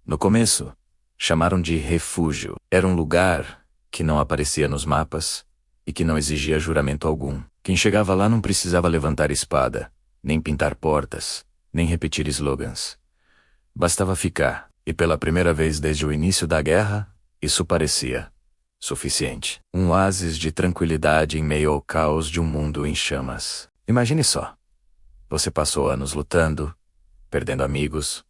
No começo, chamaram de refúgio. Era um lugar que não aparecia nos mapas e que não exigia juramento algum. Quem chegava lá não precisava levantar espada, nem pintar portas, nem repetir slogans. Bastava ficar, e pela primeira vez desde o início da guerra, isso parecia suficiente. Um oásis de tranquilidade em meio ao caos de um mundo em chamas. Imagine só. Você passou anos lutando, perdendo amigos,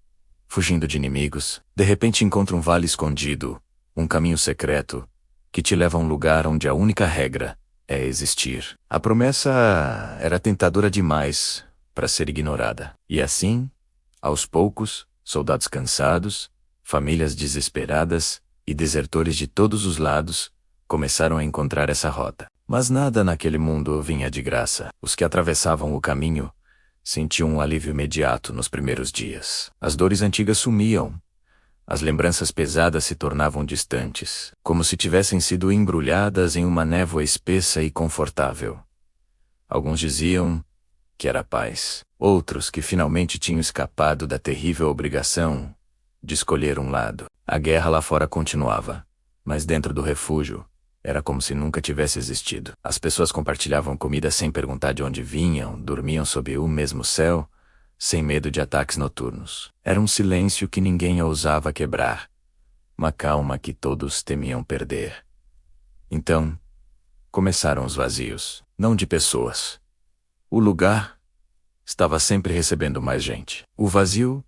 fugindo de inimigos. De repente encontra um vale escondido, um caminho secreto, que te leva a um lugar onde a única regra é existir. A promessa era tentadora demais para ser ignorada. E assim, aos poucos, soldados cansados, famílias desesperadas e desertores de todos os lados começaram a encontrar essa rota. Mas nada naquele mundo vinha de graça. Os que atravessavam o caminho sentiam um alívio imediato nos primeiros dias. As dores antigas sumiam. As lembranças pesadas se tornavam distantes, como se tivessem sido embrulhadas em uma névoa espessa e confortável. Alguns diziam que era paz. Outros que finalmente tinham escapado da terrível obrigação de escolher um lado. A guerra lá fora continuava, mas dentro do refúgio era como se nunca tivesse existido. As pessoas compartilhavam comida sem perguntar de onde vinham, dormiam sob o mesmo céu, sem medo de ataques noturnos. Era um silêncio que ninguém ousava quebrar, uma calma que todos temiam perder. Então, começaram os vazios, não de pessoas. O lugar estava sempre recebendo mais gente. O vazio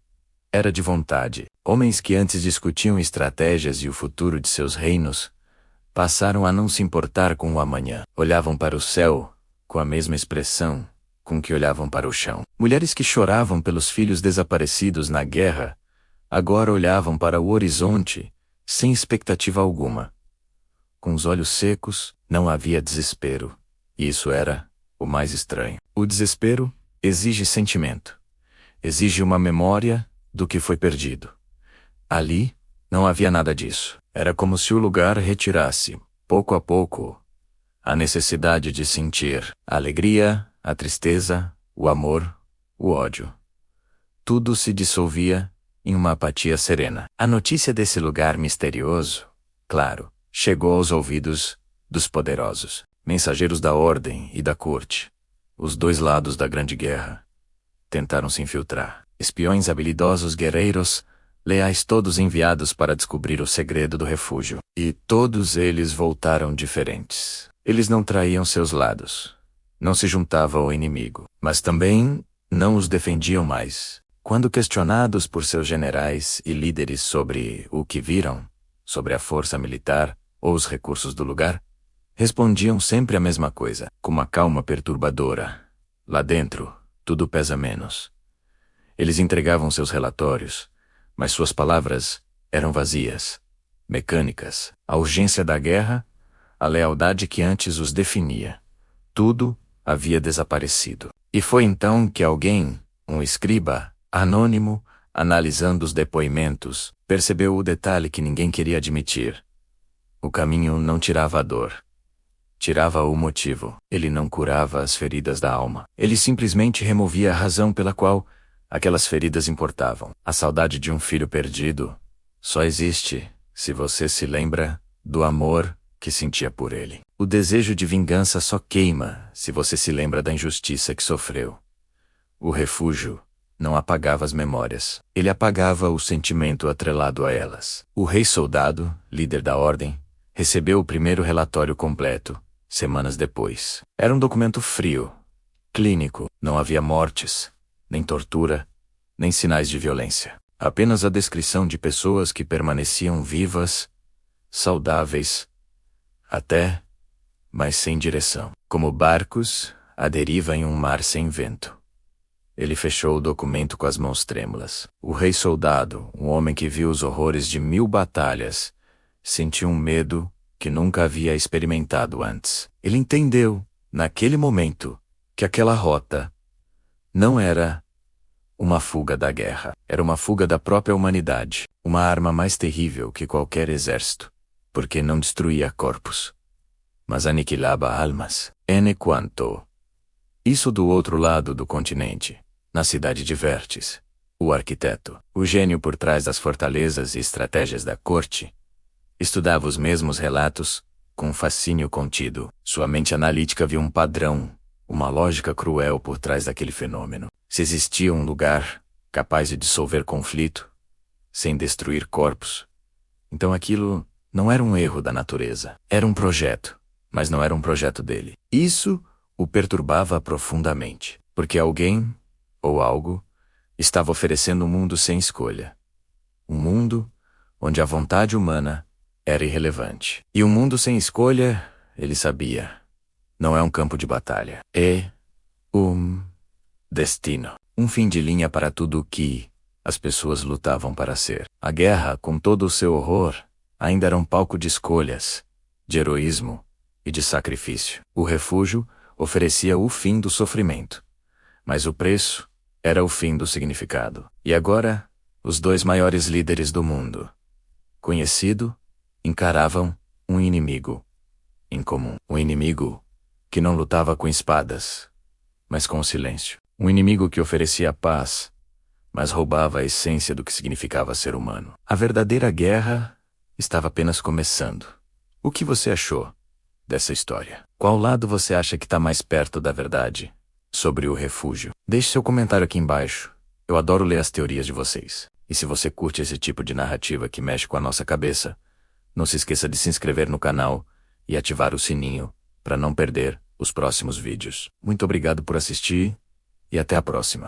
era de vontade. Homens que antes discutiam estratégias e o futuro de seus reinos passaram a não se importar com o amanhã. Olhavam para o céu com a mesma expressão com que olhavam para o chão. Mulheres que choravam pelos filhos desaparecidos na guerra agora olhavam para o horizonte sem expectativa alguma. Com os olhos secos, não havia desespero. E isso era o mais estranho. O desespero exige sentimento. Exige uma memória do que foi perdido. Ali, não havia nada disso. Era como se o lugar retirasse, pouco a pouco, a necessidade de sentir a alegria, a tristeza, o amor, o ódio. Tudo se dissolvia em uma apatia serena. A notícia desse lugar misterioso, claro, chegou aos ouvidos dos poderosos, mensageiros da ordem e da corte. Os dois lados da Grande Guerra tentaram se infiltrar. Espiões habilidosos, guerreiros, leais, todos enviados para descobrir o segredo do refúgio. E todos eles voltaram diferentes. Eles não traíam seus lados. Não se juntavam ao inimigo. Mas também não os defendiam mais. Quando questionados por seus generais e líderes sobre o que viram, sobre a força militar ou os recursos do lugar, respondiam sempre a mesma coisa, com uma calma perturbadora. Lá dentro, tudo pesa menos. Eles entregavam seus relatórios, mas suas palavras eram vazias, mecânicas. A urgência da guerra, a lealdade que antes os definia. Tudo havia desaparecido. E foi então que alguém, um escriba, anônimo, analisando os depoimentos, percebeu o detalhe que ninguém queria admitir. O caminho não tirava a dor. Tirava o motivo. Ele não curava as feridas da alma. Ele simplesmente removia a razão pela qual aquelas feridas importavam. A saudade de um filho perdido só existe se você se lembra do amor que sentia por ele. O desejo de vingança só queima se você se lembra da injustiça que sofreu. O refúgio não apagava as memórias. Ele apagava o sentimento atrelado a elas. O rei soldado, líder da ordem, recebeu o primeiro relatório completo, semanas depois. Era um documento frio, clínico. Não havia mortes, nem tortura, nem sinais de violência. Apenas a descrição de pessoas que permaneciam vivas, saudáveis, até, mas sem direção. Como barcos à deriva em um mar sem vento. Ele fechou o documento com as mãos trêmulas. O rei soldado, um homem que viu os horrores de 1000 batalhas, sentiu um medo que nunca havia experimentado antes. Ele entendeu, naquele momento, que aquela rota não era uma fuga da guerra. Era uma fuga da própria humanidade. Uma arma mais terrível que qualquer exército, porque não destruía corpos, mas aniquilava almas. Ene quanto. Isso do outro lado do continente, na cidade de Vértice. o arquiteto, o gênio por trás das fortalezas e estratégias da corte, estudava os mesmos relatos, com um fascínio contido. Sua mente analítica viu um padrão, uma lógica cruel por trás daquele fenômeno. Se existia um lugar capaz de dissolver conflito, sem destruir corpos, então aquilo não era um erro da natureza. Era um projeto, mas não era um projeto dele. Isso o perturbava profundamente, porque alguém, ou algo, estava oferecendo um mundo sem escolha. Um mundo onde a vontade humana era irrelevante. E um mundo sem escolha, ele sabia, não é um campo de batalha. É um destino. Um fim de linha para tudo o que as pessoas lutavam para ser. A guerra, com todo o seu horror, ainda era um palco de escolhas, de heroísmo e de sacrifício. O refúgio oferecia o fim do sofrimento, mas o preço era o fim do significado. E agora, os dois maiores líderes do mundo, conhecido, encaravam um inimigo em comum. Um inimigo que não lutava com espadas, mas com o silêncio. Um inimigo que oferecia paz, mas roubava a essência do que significava ser humano. A verdadeira guerra estava apenas começando. O que você achou dessa história? Qual lado você acha que está mais perto da verdade sobre o refúgio? Deixe seu comentário aqui embaixo. Eu adoro ler as teorias de vocês. E se você curte esse tipo de narrativa que mexe com a nossa cabeça, não se esqueça de se inscrever no canal e ativar o sininho para não perder os próximos vídeos. Muito obrigado por assistir e até a próxima.